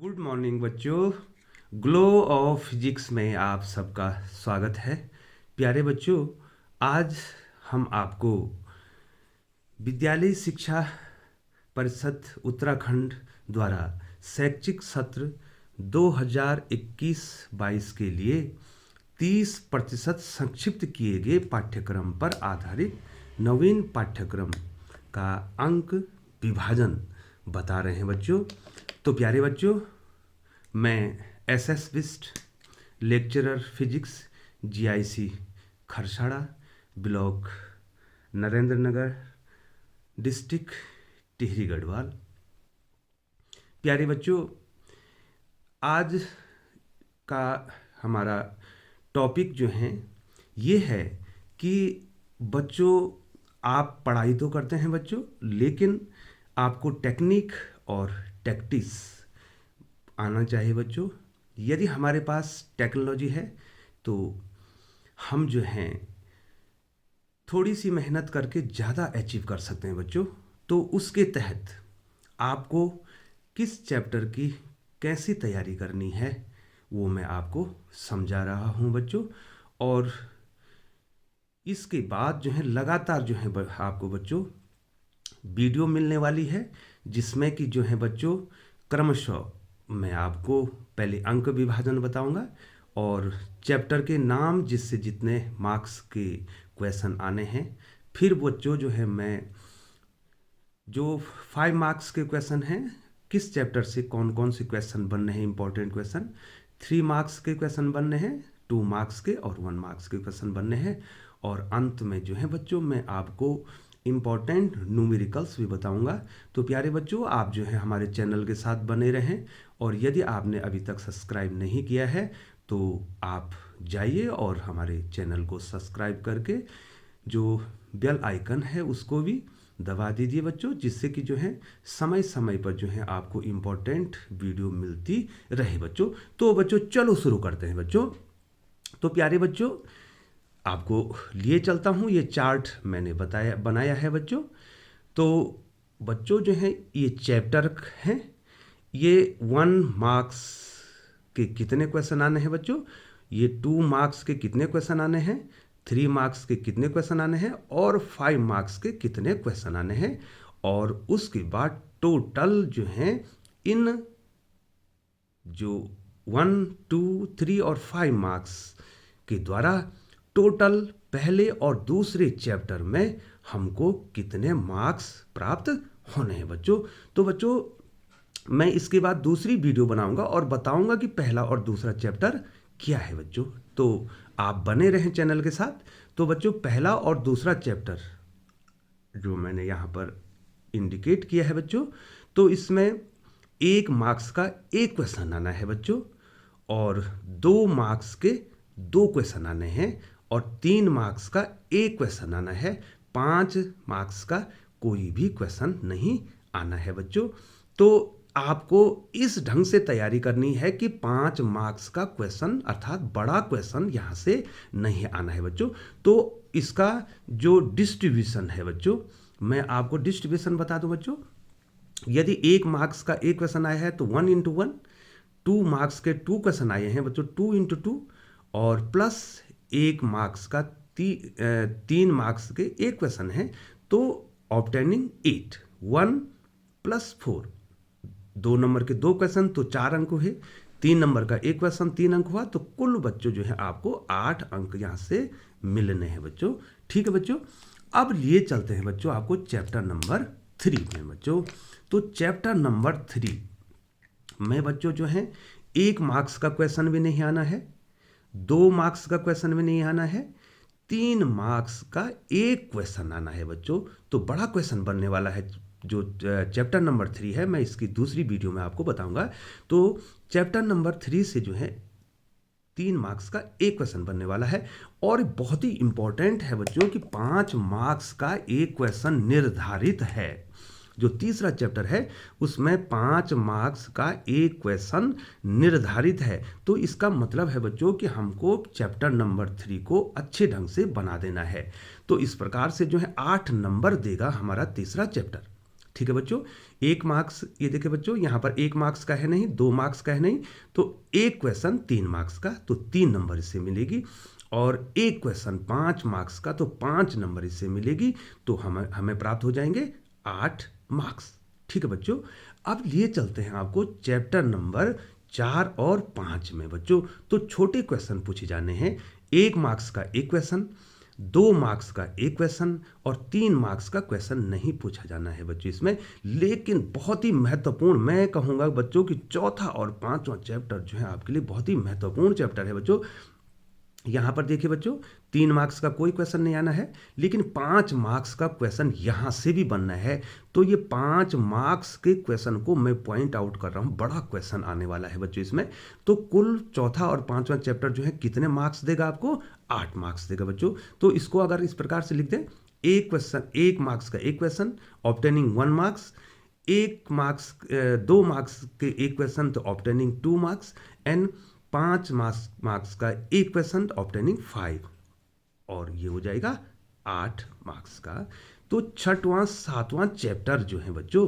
Good morning बच्चों। Glow of physics में आप सबका स्वागत है। प्यारे बच्चों, आज हम आपको विद्यालय शिक्षा परिषद उत्तराखंड द्वारा शैक्षिक सत्र 2021-22 के लिए 30% संक्षिप्त किए गए पाठ्यक्रम पर आधारित नवीन पाठ्यक्रम का अंक विभाजन बता रहे हैं बच्चों। तो प्यारे बच्चों, मैं S Bisht lecturer physics GIC Kharsada block Narendra Nagar district Tehri Garhwal. प्यारे बच्चों, आज का हमारा टॉपिक जो है ये है कि बच्चों, आप पढ़ाई तो करते हैं बच्चों, लेकिन आपको टेक्निक और टैक्टिक्स आना चाहिए बच्चों। यदि हमारे पास टेक्नोलॉजी है तो हम जो हैं थोड़ी सी मेहनत करके ज़्यादा अचीव कर सकते हैं बच्चों। तो उसके तहत आपको किस चैप्टर की कैसी तैयारी करनी है वो मैं आपको समझा रहा हूँ बच्चों। और इसके बाद जो है लगातार जो है आपको बच्चों वीडियो मिलने वाली है, जिसमें कि जो है बच्चों क्रमशः मैं आपको पहले अंक विभाजन बताऊंगा और चैप्टर के नाम, जिससे जितने मार्क्स के क्वेश्चन आने हैं। फिर बच्चों जो है मैं जो 5 मार्क्स के क्वेश्चन हैं, किस चैप्टर से कौन कौन से क्वेश्चन बनने हैं, इंपॉर्टेंट क्वेश्चन 3 मार्क्स के क्वेश्चन बनने हैं, 2 मार्क्स के और 1 मार्क्स के क्वेश्चन बनने हैं। और अंत में जो है बच्चों मैं आपको इम्पॉर्टेंट न्यूमेरिकल्स भी बताऊंगा। तो प्यारे बच्चों, आप जो है हमारे चैनल के साथ बने रहें। और यदि आपने अभी तक सब्सक्राइब नहीं किया है तो आप जाइए और हमारे चैनल को सब्सक्राइब करके जो बेल आइकन है उसको भी दबा दीजिए बच्चों, जिससे कि जो है समय समय पर जो है आपको इम्पोर्टेंट वीडियो मिलती रहे बच्चों। तो बच्चों चलो शुरू करते हैं बच्चों। तो प्यारे बच्चों, आपको लिए चलता हूँ, ये चार्ट मैंने बनाया है बच्चों। तो बच्चों जो है ये चैप्टर हैं, ये 1 मार्क्स के कितने क्वेश्चन आने हैं बच्चों, ये 2 मार्क्स के कितने क्वेश्चन आने हैं, 3 मार्क्स के कितने क्वेश्चन आने हैं और 5 मार्क्स के कितने क्वेश्चन आने हैं। और उसके बाद टोटल जो है इन जो 1, 2, 3 और 5 मार्क्स के द्वारा टोटल पहले और दूसरे चैप्टर में हमको कितने मार्क्स प्राप्त होने हैं बच्चों। तो बच्चों मैं इसके बाद दूसरी वीडियो बनाऊंगा और बताऊंगा कि पहला और दूसरा चैप्टर क्या है बच्चों। तो आप बने रहें चैनल के साथ। तो बच्चों पहला और दूसरा चैप्टर जो मैंने यहाँ पर इंडिकेट किया है बच्चों, तो इसमें 1 मार्क्स का 1 क्वेश्चन आना है बच्चों, और 2 मार्क्स के 2 क्वेश्चन आने हैं, और 3 मार्क्स का 1 क्वेश्चन आना है। 5 मार्क्स का कोई भी क्वेश्चन नहीं आना है बच्चों। तो आपको इस ढंग से तैयारी करनी है कि 5 मार्क्स का क्वेश्चन अर्थात बड़ा क्वेश्चन यहाँ से नहीं आना है बच्चों। तो इसका जो डिस्ट्रीब्यूशन है बच्चों, मैं आपको डिस्ट्रीब्यूशन बता दूं बच्चों। यदि 1 मार्क्स का 1 क्वेश्चन आया है तो 1 into 1, 2 मार्क्स के 2 क्वेश्चन आए हैं बच्चों 2 into 2, और प्लस 1 मार्क्स का 3 मार्क्स के 1 क्वेश्चन है, तो ऑब्टेनिंग 8, 1 + 4, 2 नंबर के 2 क्वेश्चन तो 4 अंक हुए, 3 नंबर का 1 क्वेश्चन 3 अंक हुआ, तो कुल बच्चों जो है आपको 8 अंक यहाँ से मिलने हैं बच्चों। ठीक है बच्चों, अब लिए चलते हैं बच्चों आपको चैप्टर नंबर 3 में बच्चों। तो चैप्टर नंबर 3 में बच्चों जो है 1 मार्क्स का क्वेश्चन भी नहीं आना है, 2 मार्क्स का क्वेश्चन भी नहीं आना है, 3 मार्क्स का 1 क्वेश्चन आना है बच्चों। तो बड़ा क्वेश्चन बनने वाला है जो चैप्टर नंबर 3 है, मैं इसकी दूसरी वीडियो में आपको बताऊंगा। तो चैप्टर नंबर 3 से जो है 3 मार्क्स का 1 क्वेश्चन बनने वाला है। और बहुत ही इंपॉर्टेंट है बच्चों कि 5 मार्क्स का 1 क्वेश्चन निर्धारित है। जो तीसरा चैप्टर है उसमें 5 मार्क्स का 1 क्वेश्चन निर्धारित है। तो इसका मतलब है बच्चों कि हमको चैप्टर नंबर 3 को अच्छे ढंग से बना देना है। तो इस प्रकार से जो है 8 नंबर देगा हमारा तीसरा चैप्टर। ठीक है बच्चों। 1 मार्क्स, ये देखिए बच्चों यहाँ पर 1 मार्क्स का है नहीं, 2 मार्क्स का है नहीं, तो एक क्वेश्चन 3 मार्क्स का, तो 3 नंबर इससे मिलेगी। और एक क्वेश्चन 5 मार्क्स का, तो 5 नंबर इससे मिलेगी, तो हमें प्राप्त हो जाएंगे 8 मार्क्स। ठीक है बच्चों। अब लिए चलते हैं आपको चैप्टर नंबर 4 और 5 में बच्चों। तो छोटे क्वेश्चन पूछे जाने हैं। 1 मार्क्स का एक क्वेश्चन, 2 मार्क्स का एक क्वेश्चन और 3 मार्क्स का क्वेश्चन नहीं पूछा जाना है बच्चों इसमें। लेकिन बहुत ही महत्वपूर्ण, मैं कहूँगा बच्चों कि चौथा और 5वां चैप्टर जो है आपके लिए बहुत ही महत्वपूर्ण चैप्टर है बच्चों। यहाँ पर देखिए बच्चों, 3 मार्क्स का कोई क्वेश्चन नहीं आना है, लेकिन 5 मार्क्स का क्वेश्चन यहाँ से भी बनना है। तो ये 5 मार्क्स के क्वेश्चन को मैं पॉइंट आउट कर रहा हूँ, बड़ा क्वेश्चन आने वाला है बच्चों इसमें। तो कुल चौथा और 5वां चैप्टर जो है कितने मार्क्स देगा आपको? 8 मार्क्स देगा बच्चों। तो इसको अगर इस प्रकार से लिख दें, एक क्वेश्चन 1 मार्क्स का एक question obtaining 1 marks, 1 marks 2 marks के एक क्वेश्चन तो ऑब्टेनिंग 2 मार्क्स, एंड 5 मार्क्स का एक क्वेश्चन ऑब्टेनिंग 5, और ये हो जाएगा 8 मार्क्स का। तो 6वां 7वां चैप्टर जो है बच्चों,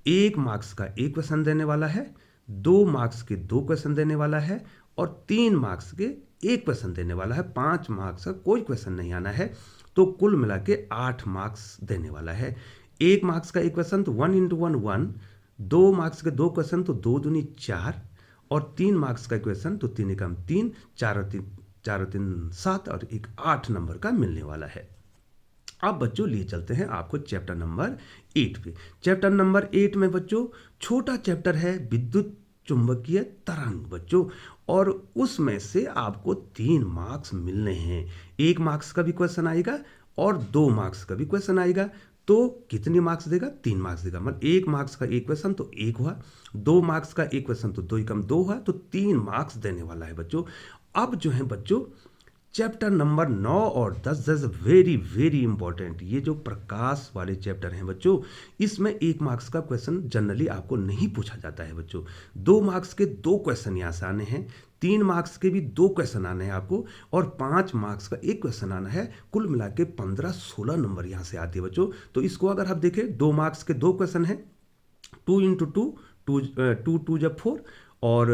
1 मार्क्स का एक क्वेश्चन देने वाला है, 2 मार्क्स के 2 क्वेश्चन देने वाला है और 3 मार्क्स के एक क्वेश्चन देने वाला है। 5 मार्क्स का कोई क्वेश्चन नहीं आना है। तो कुल मिला के 8 मार्क्स देने वाला है। 1 मार्क्स का एक क्वेश्चन तो 1 × 1 1, 2 मार्क्स के 2 क्वेश्चन तो 2 दूनी 4, और 3 मार्क्स का क्वेश्चन तो 3 एकम 3, 4 और 3 7, और एक 8 नंबर का मिलने वाला है। अब बच्चों लिए चलते हैं आपको चैप्टर नंबर 8 पे। चैप्टर नंबर 8 में बच्चों छोटा चैप्टर है विद्युत चुंबकीय तरंग बच्चों, और उसमें से आपको 3 मार्क्स मिलने हैं। 1 मार्क्स का भी क्वेश्चन आएगा और 2 मार्क्स का भी क्वेश्चन आएगा। तो कितने मार्क्स देगा? 3 मार्क्स देगा। मतलब 1 मार्क्स का एक क्वेश्चन तो 1 हुआ, 2 मार्क्स का एक क्वेश्चन तो 2 एकम 2 हुआ, तो 3 मार्क्स देने वाला है बच्चों। अब जो है बच्चों चैप्टर नंबर 9 और 10 वेरी वेरी इंपॉर्टेंट, ये जो प्रकाश वाले चैप्टर हैं बच्चों, इसमें 1 मार्क्स का क्वेश्चन जनरली आपको नहीं पूछा जाता है बच्चों। 2 मार्क्स के 2 क्वेश्चन यहाँ से आने हैं, 3 मार्क्स के भी 2 क्वेश्चन आने हैं आपको, और 5 मार्क्स का एक क्वेश्चन आना है। कुल मिला के 15-16 नंबर यहाँ से आते हैं बच्चों। तो इसको अगर आप देखें, 2 मार्क्स के 2 क्वेश्चन हैं, 2 × 2, 2 जब 4, और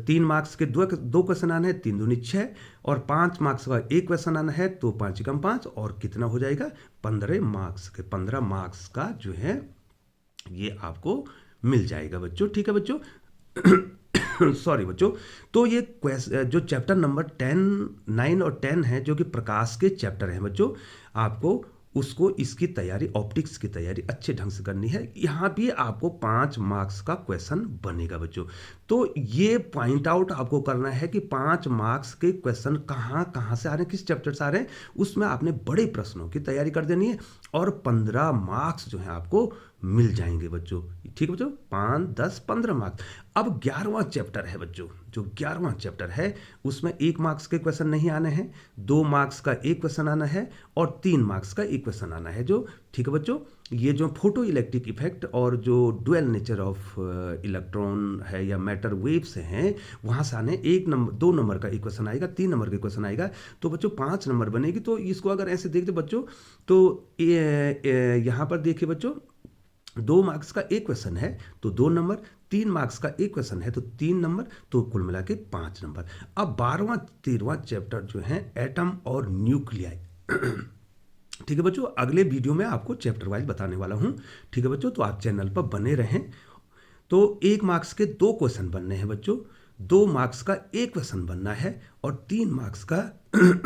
3 मार्क्स के 2 क्वेश्चन आने हैं, 3 दूनी 6, और 5 मार्क्स का एक क्वेश्चन आना है, तो 5 एकम 5, और कितना हो जाएगा? 15 मार्क्स के 15 मार्क्स का जो है ये आपको मिल जाएगा बच्चों। ठीक है बच्चों। सॉरी बच्चों। तो ये जो चैप्टर नंबर 9 और 10 है, जो कि प्रकाश के चैप्टर हैं बच्चों, आपको उसको इसकी तैयारी, ऑप्टिक्स की तैयारी अच्छे ढंग से करनी है। यहाँ भी आपको 5 मार्क्स का क्वेश्चन बनेगा बच्चों। तो ये पॉइंट आउट आपको करना है कि 5 मार्क्स के क्वेश्चन कहाँ कहाँ से आ रहे हैं, किस चैप्टर से आ रहे हैं, उसमें आपने बड़े प्रश्नों की तैयारी कर देनी है, और 15 मार्क्स जो है आपको मिल जाएंगे बच्चों। ठीक है बच्चों, 5, 10, 15 मार्क्स। अब 11वां चैप्टर है बच्चों, जो 11वां चैप्टर है उसमें 1 मार्क्स के क्वेश्चन नहीं आने हैं, 2 मार्क्स का एक क्वेश्चन आना है, और 3 मार्क्स का एक क्वेश्चन आना है। जो ठीक है बच्चों, ये जो फोटो इलेक्ट्रिक इफेक्ट और जो डुअल नेचर ऑफ इलेक्ट्रॉन है या मैटर वेव्स हैं, वहाँ से आने 2 नंबर का एक क्वेश्चन आएगा, 3 नंबर का क्वेश्चन आएगा, तो बच्चों 5 नंबर बनेगी। तो इसको अगर ऐसे देखते बच्चों, तो यहाँ पर देखिए बच्चों, 2 मार्क्स का एक क्वेश्चन है तो 2 नंबर, 3 मार्क्स का एक क्वेश्चन है तो 3 नंबर, तो कुल मिला के 5 नंबर। अब 12वां 13वां चैप्टर जो है एटम और न्यूक्लियाई। ठीक है बच्चों, अगले वीडियो में आपको चैप्टर वाइज बताने वाला हूँ। ठीक है बच्चों, तो आप चैनल पर बने रहें। तो 1 मार्क्स के 2 क्वेश्चन बनने हैं बच्चों, 2 मार्क्स का एक क्वेश्चन बनना है, और 3 मार्क्स का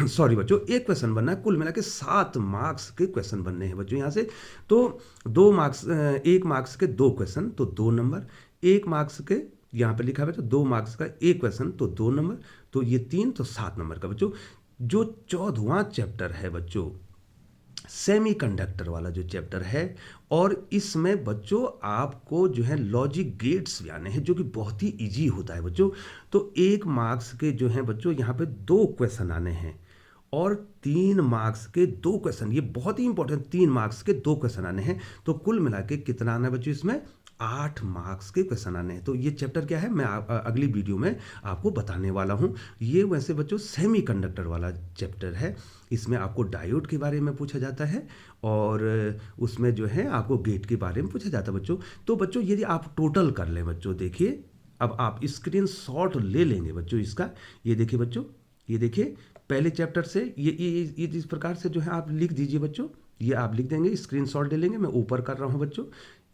सॉरी बच्चों, एक क्वेश्चन बनना है। कुल मिला के 7 मार्क्स के क्वेश्चन बनने हैं बच्चों यहाँ से। तो 1 मार्क्स के 2 क्वेश्चन तो 2 नंबर, 1 मार्क्स के यहाँ पे लिखा हुआ है तो 2 मार्क्स का एक क्वेश्चन तो 2 नंबर, तो ये 3 तो 7 नंबर का बच्चों। जो 14वां चैप्टर है बच्चों, सेमीकंडक्टर वाला जो चैप्टर है, और इसमें बच्चों आपको जो है लॉजिक गेट्स भी आने हैं, जो कि बहुत ही इजी होता है बच्चों। तो 1 मार्क्स के जो हैं बच्चों यहाँ पे 2 क्वेश्चन आने हैं, और 3 मार्क्स के 2 क्वेश्चन, ये बहुत ही इंपॉर्टेंट, 3 मार्क्स के 2 क्वेश्चन आने हैं। तो कुल मिला के कितना आना है बच्चों इसमें? 8 मार्क्स के क्वेश्चन आने हैं। तो ये चैप्टर क्या है मैं अगली वीडियो में आपको बताने वाला हूँ। ये वैसे बच्चों सेमी कंडक्टर वाला चैप्टर है। इसमें आपको डायोड के बारे में पूछा जाता है और उसमें जो है आपको गेट के बारे में पूछा जाता है बच्चों। तो बच्चों यदि आप टोटल कर लें बच्चों, देखिए अब आप स्क्रीन शॉट ले लेंगे बच्चों इसका। ये देखिए बच्चों, ये देखिए पहले चैप्टर से ये इस प्रकार से जो है आप लिख दीजिए बच्चों। ये आप लिख देंगे, स्क्रीनशॉट ले लेंगे। मैं ऊपर कर रहा हूँ बच्चों,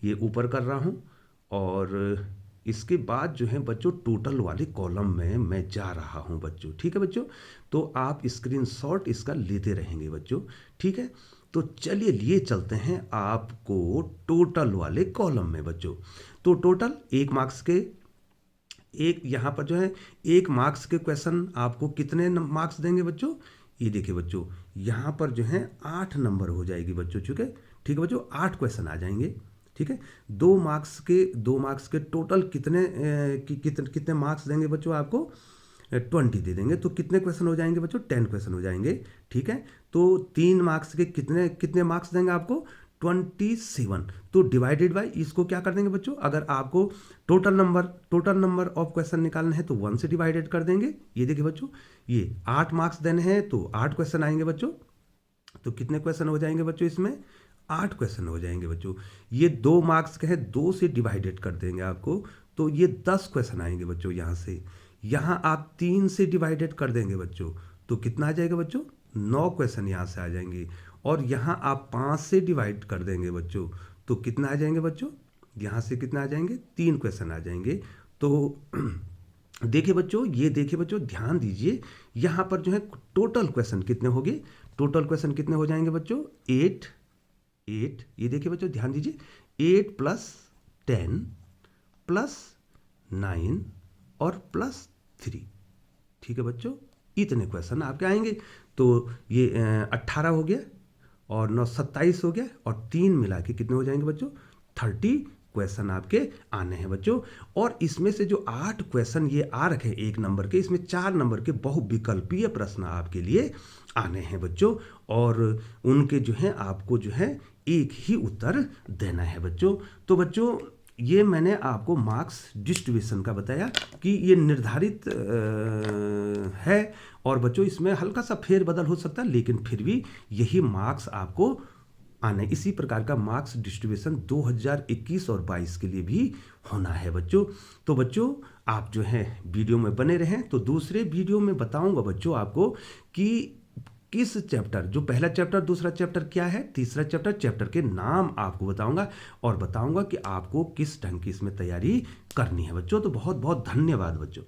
ये ऊपर कर रहा हूँ। और इसके बाद जो है बच्चों टोटल वाले कॉलम में मैं जा रहा हूँ बच्चों। ठीक है बच्चों, तो आप स्क्रीनशॉट इसका लेते रहेंगे बच्चों। ठीक है, तो चलिए लिए चलते हैं आपको टोटल वाले कॉलम में बच्चों। तो टोटल 1 मार्क्स के एक यहाँ पर जो है 1 मार्क्स के क्वेश्चन आपको कितने मार्क्स देंगे बच्चों? ये देखिए बच्चों, यहाँ पर जो है 8 नंबर हो जाएगी बच्चों। ठीक है, ठीक है बच्चों, 8 क्वेश्चन आ जाएंगे। ठीक है, 2 मार्क्स के टोटल कितने मार्क्स देंगे बच्चों आपको? 20 दे देंगे। तो कितने क्वेश्चन हो जाएंगे बच्चों? 10 क्वेश्चन हो जाएंगे। ठीक है, तो 3 मार्क्स के कितने मार्क्स देंगे आपको? 27। तो डिवाइडेड बाय इसको क्या कर देंगे बच्चों? अगर आपको टोटल नंबर ऑफ क्वेश्चन निकालने हैं तो 1 से डिवाइडेड कर देंगे। ये देखिए बच्चों, ये 8 मार्क्स देने हैं तो 8 क्वेश्चन आएंगे बच्चों। तो कितने क्वेश्चन हो जाएंगे बच्चों इसमें? 8 क्वेश्चन हो जाएंगे बच्चों। ये 2 मार्क्स के हैं, 2 से डिवाइडेड कर देंगे आपको, तो ये 10 क्वेश्चन आएंगे बच्चों यहाँ से। यहाँ आप 3 से डिवाइडेड कर देंगे बच्चों, तो कितना आ जाएगा बच्चों? 9 क्वेश्चन यहाँ से आ जाएंगे। और यहाँ आप 5 से डिवाइड कर देंगे बच्चों, तो कितना आ जाएंगे बच्चों? यहाँ से कितना आ जाएंगे? 3 क्वेश्चन आ जाएंगे। तो देखिए बच्चों, ये देखिए बच्चों, ध्यान दीजिए, यहाँ पर जो है टोटल क्वेश्चन कितने हो गए? टोटल क्वेश्चन कितने हो जाएंगे बच्चों? 8। ये देखिए बच्चों, ध्यान दीजिए, 8 + 10 + 9 और +3। ठीक है बच्चों, इतने क्वेश्चन आपके आएंगे। तो ये 18 हो गया और 9 27 हो गया और 3 मिला के कितने हो जाएंगे बच्चों? 30 क्वेश्चन आपके आने हैं बच्चों। और इसमें से जो 8 क्वेश्चन ये आ रखे हैं 1 नंबर के, इसमें 4 नंबर के बहुविकल्पीय प्रश्न आपके लिए आने हैं बच्चों। और उनके जो है आपको जो है एक ही उत्तर देना है बच्चों। तो बच्चों ये मैंने आपको मार्क्स डिस्ट्रीब्यूशन का बताया कि ये निर्धारित है और बच्चों इसमें हल्का सा फेरबदल हो सकता है, लेकिन फिर भी यही मार्क्स आपको आने। इसी प्रकार का मार्क्स डिस्ट्रीब्यूशन 2021 और 22 के लिए भी होना है बच्चों। तो बच्चों आप जो है वीडियो में बने रहें। तो दूसरे वीडियो में बताऊंगा बच्चों आपको कि किस चैप्टर, जो पहला चैप्टर, दूसरा चैप्टर क्या है, तीसरा चैप्टर के नाम आपको बताऊंगा और बताऊंगा कि आपको किस ढंग की इसमें तैयारी करनी है बच्चों। तो बहुत बहुत धन्यवाद बच्चों।